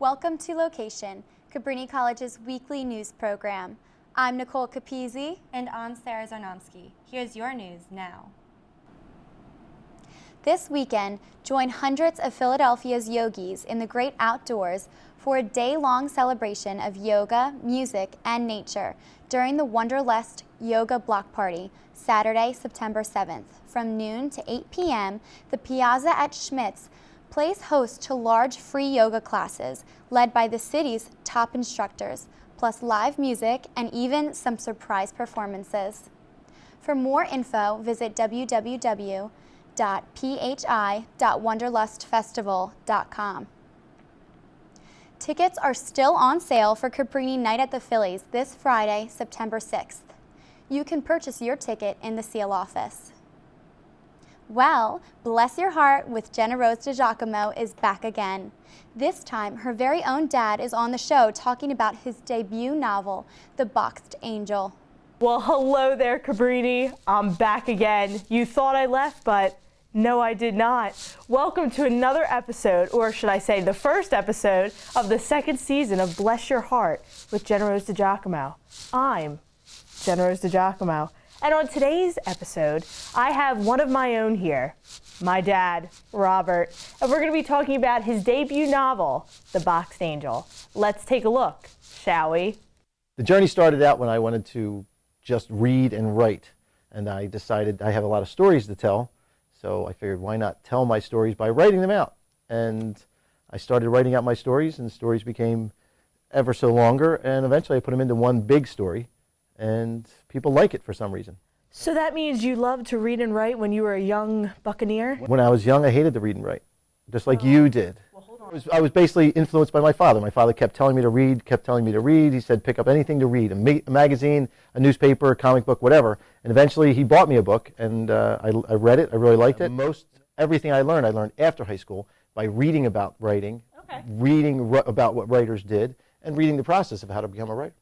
Welcome to LOQation, Cabrini College's weekly news program. I'm Nicole Capizzi. And I'm Sarah Zarnowski. Here's your news now. This weekend, join hundreds of Philadelphia's yogis in the great outdoors for a day-long celebration of yoga, music, and nature during the Wanderlust Yoga Block Party, Saturday, September 7th. From noon to 8 p.m., the Piazza at Schmitz plays host to large free yoga classes led by the city's top instructors, plus live music and even some surprise performances. For more info, visit www.phi.wanderlustfestival.com. Tickets are still on sale for Cabrini Night at the Phillies this Friday, September 6th. You can purchase your ticket in the Seal office. Well, Bless Your Heart with Jenna Rose DiGiacomo is back again. This time, her very own dad is on the show talking about his debut novel, The Boxed Angel. Well, hello there, Cabrini. I'm back again. You thought I left, but no, I did not. Welcome to another episode, or should I say the first episode, of the second season of Bless Your Heart with Jenna Rose DiGiacomo. I'm Jenna Rose DiGiacomo. And on today's episode, I have one of my own here, my dad, Robert, and we're going to be talking about his debut novel, The Boxed Angel. Let's take a look, shall we? The journey started out when I wanted to just read and write, and I decided I have a lot of stories to tell, so I figured why not tell my stories by writing them out. And I started writing out my stories, and the stories became ever so longer, and eventually I put them into one big story. And people like it for some reason. So that means you loved to read and write when you were a young buccaneer? When I was young, I hated to read and write, just like you did. Well, hold on. I was basically influenced by my father. My father kept telling me to read, He said, pick up anything to read, a magazine, a newspaper, a comic book, whatever. And eventually he bought me a book, and I read it. I really liked it. Most everything I learned after high school by reading about writing, reading about what writers did, and reading the process of how to become a writer.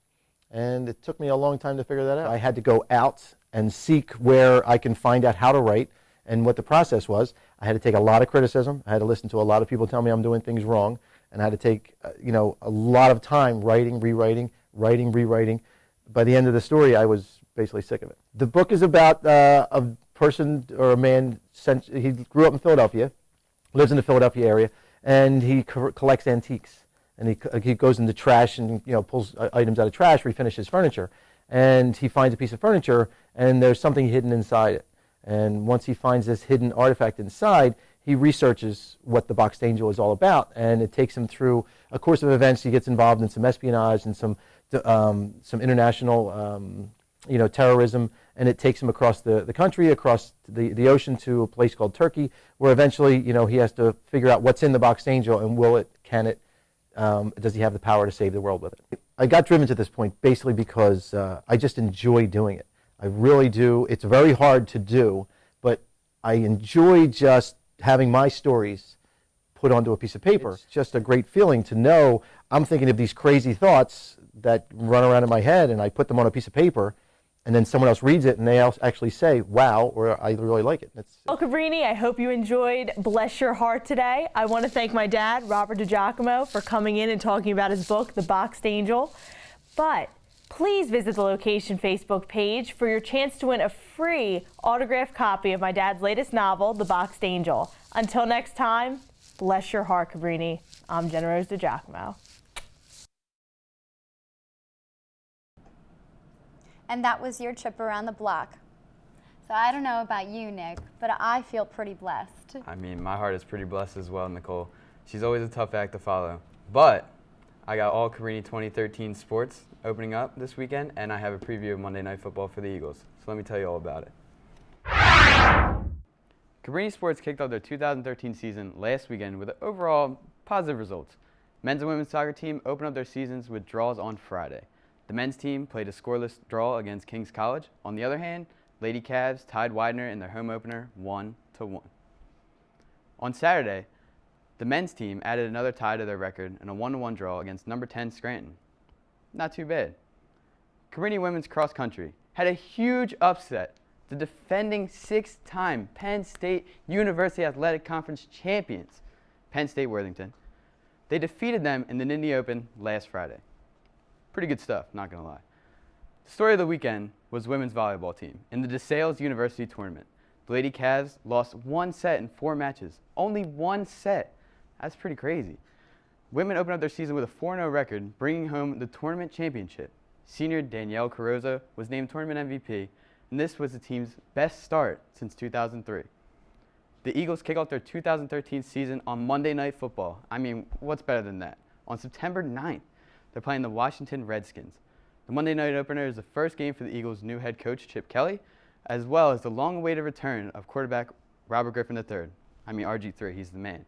And it took me a long time to figure that out. I had to go out and seek where I can find out how to write and what the process was. I had to take a lot of criticism. I had to listen to a lot of people tell me I'm doing things wrong. And I had to take, a lot of time writing, rewriting. By the end of the story, I was basically sick of it. The book is about a person or a man, he grew up in Philadelphia, lives in the Philadelphia area, and he collects antiques. And he goes into trash and pulls items out of trash, refinishes furniture, and he finds a piece of furniture, and there's something hidden inside it. And once he finds this hidden artifact inside, he researches what the Boxed Angel is all about, and it takes him through a course of events. He gets involved in some espionage and some international terrorism, and it takes him across the country, across the ocean to a place called Turkey, where eventually he has to figure out what's in the Boxed Angel and can it. Does he have the power to save the world with it? I got driven to this point basically because I just enjoy doing it. I really do. It's very hard to do, but I enjoy just having my stories put onto a piece of paper. It's just a great feeling to know I'm thinking of these crazy thoughts that run around in my head, and I put them on a piece of paper, and then someone else reads it and they actually say, wow, or I really like it. Well, Cabrini, I hope you enjoyed Bless Your Heart today. I want to thank my dad, Robert DiGiacomo, for coming in and talking about his book, The Boxed Angel. But please visit the LOQation Facebook page for your chance to win a free autographed copy of my dad's latest novel, The Boxed Angel. Until next time, bless your heart, Cabrini. I'm Jenna Rose DiGiacomo. And that was your trip around the block. So I don't know about you, Nick, but I feel pretty blessed. I mean, my heart is pretty blessed as well, Nicole. She's always a tough act to follow. But I got all Cabrini 2013 sports opening up this weekend, and I have a preview of Monday Night Football for the Eagles. So let me tell you all about it. Cabrini Sports kicked off their 2013 season last weekend with overall positive results. Men's and women's soccer team opened up their seasons with draws on Friday. The men's team played a scoreless draw against King's College. On the other hand, Lady Cavs tied Widener in their home opener 1-1. On Saturday, the men's team added another tie to their record in a 1-1 draw against number 10 Scranton. Not too bad. Cabrini women's cross country had a huge upset. The defending six-time Penn State University Athletic Conference champions, Penn State Worthington, They defeated them in the Nittany Open last Friday. Pretty good stuff, not gonna lie. The story of the weekend was the women's volleyball team in the DeSales University tournament. The Lady Cavs lost 1 set in 4 matches. Only 1 set. That's pretty crazy. Women opened up their season with a 4-0 record, bringing home the tournament championship. Senior Danielle Carrozza was named tournament MVP, and this was the team's best start since 2003. The Eagles kick off their 2013 season on Monday Night Football. I mean, what's better than that? On September 9th, they're playing the Washington Redskins. The Monday night opener is the first game for the Eagles' new head coach, Chip Kelly, as well as the long-awaited return of quarterback Robert Griffin III. I mean, RG3, he's the man,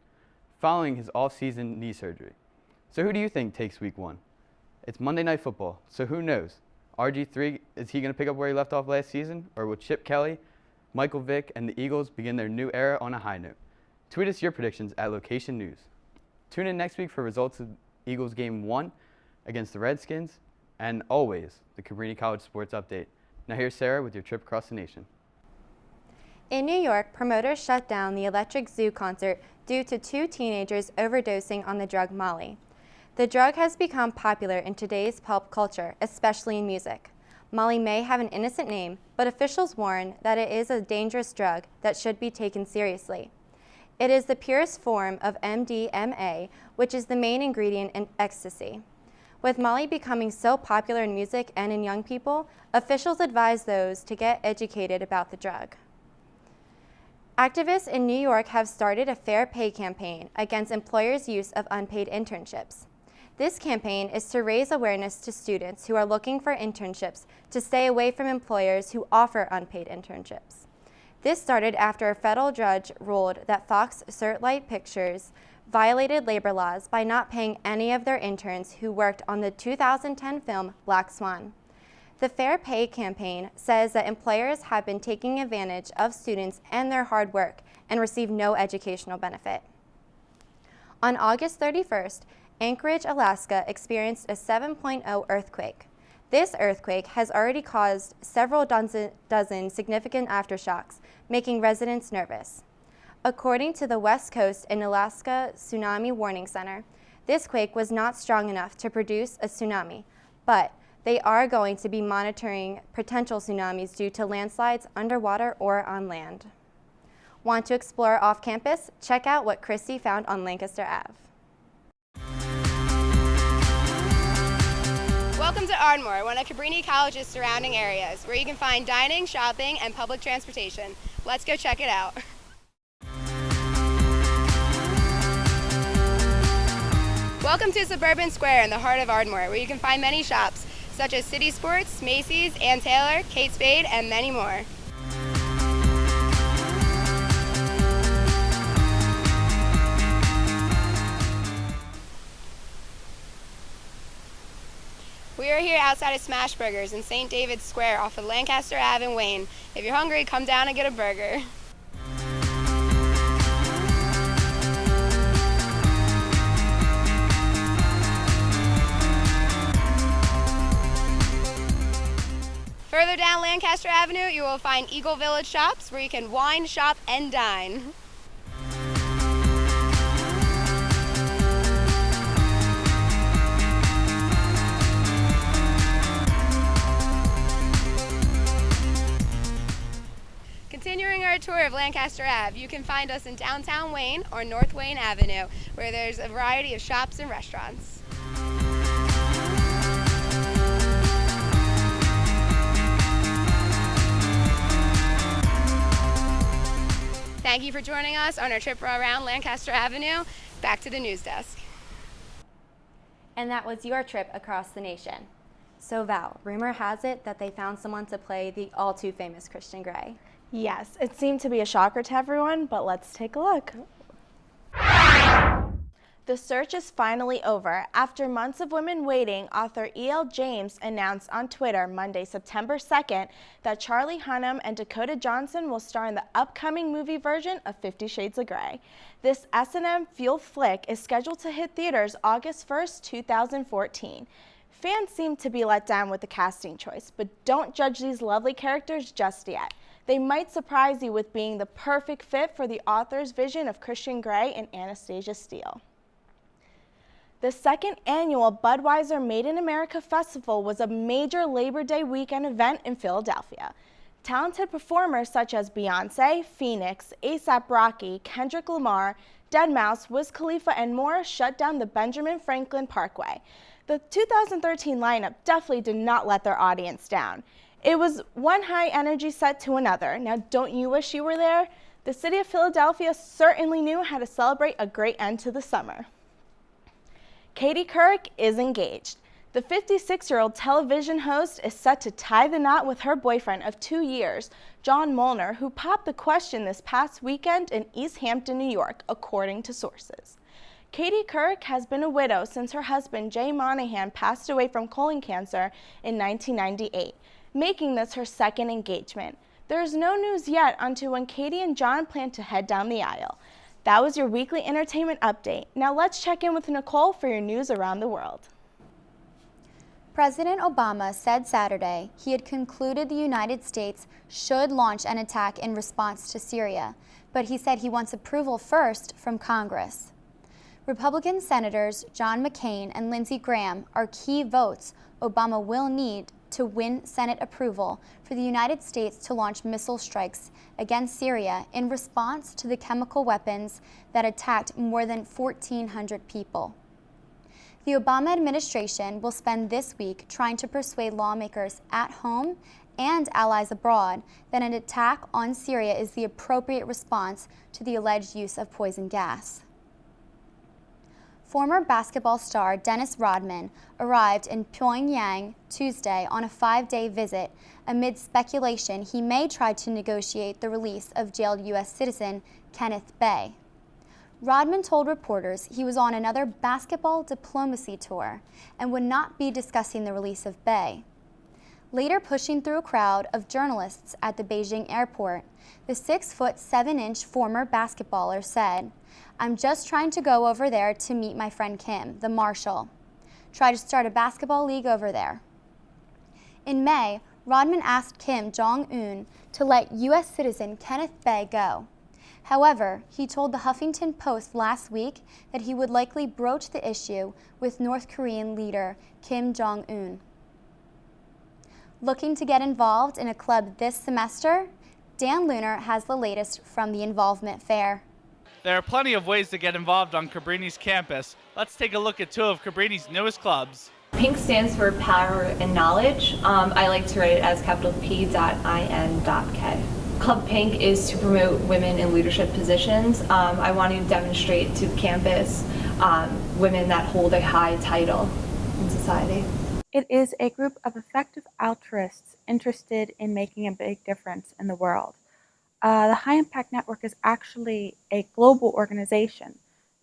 following his off-season knee surgery. So who do you think takes week 1? It's Monday Night Football, so who knows? RG3, is he going to pick up where he left off last season? Or will Chip Kelly, Michael Vick, and the Eagles begin their new era on a high note? Tweet us your predictions at LOQation News. Tune in next week for results of Eagles Game 1 against the Redskins, and always the Cabrini College Sports Update. Now here's Sarah with your trip across the nation. In New York, promoters shut down the Electric Zoo concert due to 2 teenagers overdosing on the drug Molly. The drug has become popular in today's pop culture, especially in music. Molly may have an innocent name, but officials warn that it is a dangerous drug that should be taken seriously. It is the purest form of MDMA, which is the main ingredient in ecstasy. With Molly becoming so popular in music and in young people, officials advise those to get educated about the drug. Activists in New York have started a fair pay campaign against employers' use of unpaid internships. This campaign is to raise awareness to students who are looking for internships to stay away from employers who offer unpaid internships. This started after a federal judge ruled that Fox Searchlight Pictures violated labor laws by not paying any of their interns who worked on the 2010 film Black Swan. The Fair Pay campaign says that employers have been taking advantage of students and their hard work and receive no educational benefit. On August 31st, Anchorage, Alaska experienced a 7.0 earthquake. This earthquake has already caused several dozen significant aftershocks, making residents nervous. According to the West Coast and Alaska Tsunami Warning Center, this quake was not strong enough to produce a tsunami, but they are going to be monitoring potential tsunamis due to landslides underwater or on land. Want to explore off campus? Check out what Christy found on Lancaster Ave. Welcome to Ardmore, one of Cabrini College's surrounding areas, where you can find dining, shopping, and public transportation. Let's go check it out. Welcome to Suburban Square in the heart of Ardmore, where you can find many shops, such as City Sports, Macy's, Ann Taylor, Kate Spade, and many more. We are here outside of Smash Burgers in St. David's Square off of Lancaster Ave in Wayne. If you're hungry, come down and get a burger. Further down Lancaster Avenue, you will find Eagle Village Shops, where you can wine, shop, and dine. Continuing our tour of Lancaster Ave, you can find us in downtown Wayne or North Wayne Avenue, where there's a variety of shops and restaurants. Thank you for joining us on our trip around Lancaster Avenue. Back to the news desk. And that was your trip across the nation. So Val, rumor has it that they found someone to play the all too famous Christian Grey. Yes, it seemed to be a shocker to everyone, but let's take a look. The search is finally over. After months of women waiting, author E.L. James announced on Twitter Monday, September 2nd, that Charlie Hunnam and Dakota Johnson will star in the upcoming movie version of 50 Shades of Grey. This S&M fueled flick is scheduled to hit theaters August 1st, 2014. Fans seem to be let down with the casting choice, but don't judge these lovely characters just yet. They might surprise you with being the perfect fit for the author's vision of Christian Grey and Anastasia Steele. The second annual Budweiser Made in America Festival was a major Labor Day weekend event in Philadelphia. Talented performers such as Beyonce, Phoenix, A$AP Rocky, Kendrick Lamar, deadmau5, Wiz Khalifa, and more shut down the Benjamin Franklin Parkway. The 2013 lineup definitely did not let their audience down. It was one high energy set to another. Now, don't you wish you were there? The city of Philadelphia certainly knew how to celebrate a great end to the summer. Katie Couric is engaged. The 56-year-old television host is set to tie the knot with her boyfriend of 2 years, John Molnar, who popped the question this past weekend in East Hampton, New York, according to sources. Katie Couric has been a widow since her husband, Jay Monahan, passed away from colon cancer in 1998, making this her second engagement. There is no news yet onto when Katie and John plan to head down the aisle. That was your weekly entertainment update. Now let's check in with Nicole for your news around the world. President Obama said Saturday he had concluded the United States should launch an attack in response to Syria, but he said he wants approval first from Congress. Republican Senators John McCain and Lindsey Graham are key votes Obama will need to win Senate approval for the United States to launch missile strikes against Syria in response to the chemical weapons that attacked more than 1,400 people. The Obama administration will spend this week trying to persuade lawmakers at home and allies abroad that an attack on Syria is the appropriate response to the alleged use of poison gas. Former basketball star Dennis Rodman arrived in Pyongyang Tuesday on a 5-day visit amid speculation he may try to negotiate the release of jailed U.S. citizen Kenneth Bay. Rodman told reporters he was on another basketball diplomacy tour and would not be discussing the release of Bay. Later pushing through a crowd of journalists at the Beijing airport, the 6'7" former basketballer said, "I'm just trying to go over there to meet my friend Kim, the marshal. Try to start a basketball league over there." In May, Rodman asked Kim Jong-un to let U.S. citizen Kenneth Bay go. However, he told the Huffington Post last week that he would likely broach the issue with North Korean leader Kim Jong-un. Looking to get involved in a club this semester? Dan Lunar has the latest from the Involvement Fair. There are plenty of ways to get involved on Cabrini's campus. Let's take a look at two of Cabrini's newest clubs. PINK stands for Power and Knowledge. I like to write it as capital P.IN.K. Club PINK is to promote women in leadership positions. I want to demonstrate to campus women that hold a high title in society. It is a group of effective altruists interested in making a big difference in the world. The High Impact Network is actually a global organization.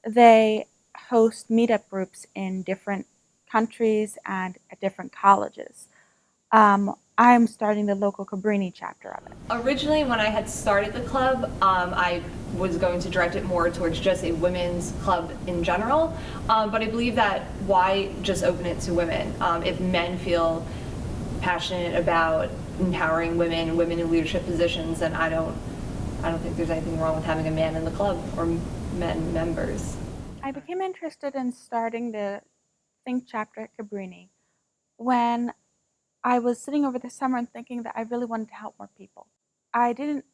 They host meetup groups in different countries and at different colleges. I'm starting the local Cabrini chapter of it. Originally, when I had started the club, I was going to direct it more towards just a women's club in general, but I believe that why just open it to women? If men feel passionate about empowering women in leadership positions, then I don't think there's anything wrong with having a man in the club or men members. I became interested in starting the Think chapter at Cabrini when I was sitting over the summer and thinking that I really wanted to help more people. I didn't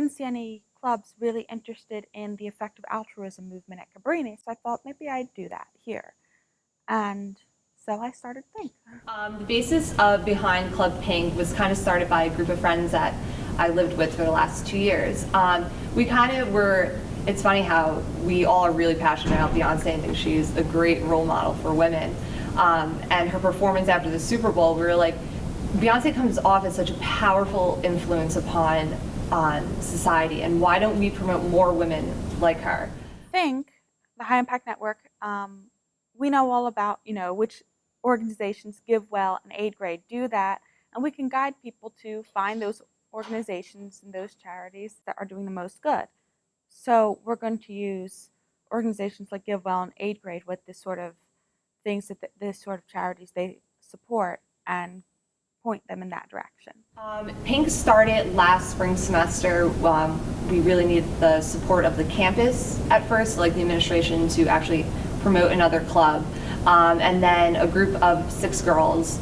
see any clubs really interested in the effective altruism movement at Cabrini, so I thought maybe I'd do that here. And so I started Think. The basis behind Club PINK was kind of started by a group of friends that I lived with for the last 2 years. We kind of were, it's funny how we all are really passionate about Beyonce and think she's a great role model for women. And her performance after the Super Bowl, we were like, Beyonce comes off as such a powerful influence upon society, and why don't we promote more women like her? Think, the High Impact Network, we know all about, which organizations give well and aid grade, do that, and we can guide people to find those organizations and those charities that are doing the most good. So we're going to use organizations like Give Well and Aid Grade with this sort of things that this sort of charities they support and point them in that direction. PINK started last spring semester. We really needed the support of the campus at first, like the administration, to actually promote another club. And then a group of 6 girls,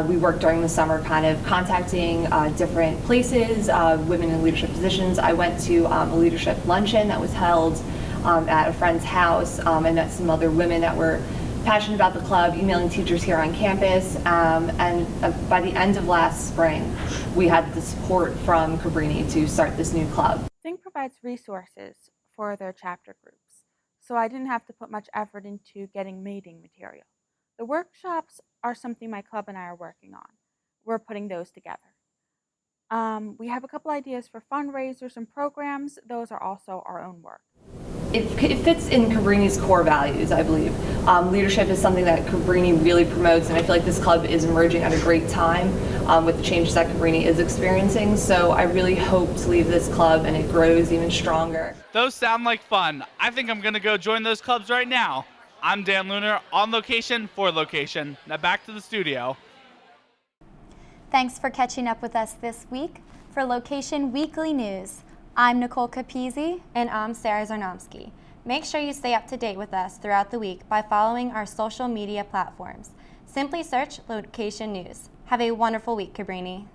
we worked during the summer kind of contacting different places, women in leadership positions. I went to a leadership luncheon that was held at a friend's house. I met some other women that were passionate about the club, emailing teachers here on campus, and by the end of last spring, we had the support from Cabrini to start this new club. Think provides resources for their chapter groups, so I didn't have to put much effort into getting meeting material. The workshops are something my club and I are working on. We're putting those together. We have a couple ideas for fundraisers and programs. Those are also our own work. It fits in Cabrini's core values, I believe. Leadership is something that Cabrini really promotes, and I feel like this club is emerging at a great time with the changes that Cabrini is experiencing. So I really hope to leave this club and it grows even stronger. Those sound like fun. I think I'm going to go join those clubs right now. I'm Dan Lunar, on location for LOQation. Now back to the studio. Thanks for catching up with us this week. For LOQation Weekly News, I'm Nicole Capizzi. And I'm Sarah Zarnomsky. Make sure you stay up to date with us throughout the week by following our social media platforms. Simply search LOQation News. Have a wonderful week, Cabrini.